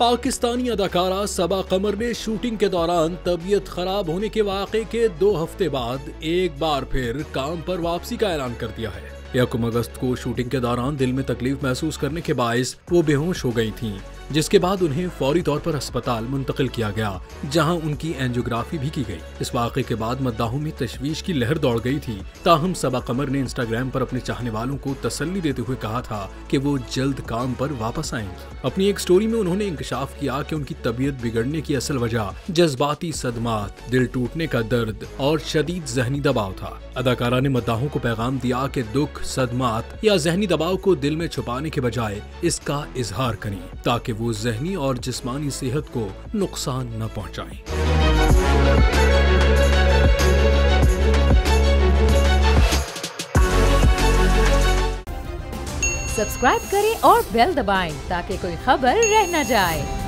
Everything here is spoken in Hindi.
पाकिस्तानी अदाकारा सबा कमर ने शूटिंग के दौरान तबीयत खराब होने के वाक़े के 2 हफ्ते बाद एक बार फिर काम पर वापसी का ऐलान कर दिया है। 1 अगस्त को शूटिंग के दौरान दिल में तकलीफ महसूस करने के बायस वो बेहोश हो गई थीं, जिसके बाद उन्हें फौरी तौर पर अस्पताल मुंतकिल किया गया, जहां उनकी एंजियोग्राफी भी की गई। इस वाक़े के बाद मद्दाहों में तशवीश की लहर दौड़ गई थी। ताहम सबा कमर ने इंस्टाग्राम पर अपने चाहने वालों को तसल्ली देते हुए कहा था कि वो जल्द काम पर वापस आएंगी। अपनी एक स्टोरी में उन्होंने इंकशाफ किया कि उनकी तबीयत बिगड़ने की असल वजह जज्बाती सदमात, दिल टूटने का दर्द और शदीद जहनी दबाव था। अदाकारा ने मद्दाहों को पैगाम दिया कि दुख, सदमात या जहनी दबाव को दिल में छुपाने के बजाय इसका इजहार करें, ताकि वो जहनी और जिस्मानी सेहत को नुकसान न पहुंचाएं। सब्सक्राइब करें और बेल दबाएं ताकि कोई खबर रह न जाए।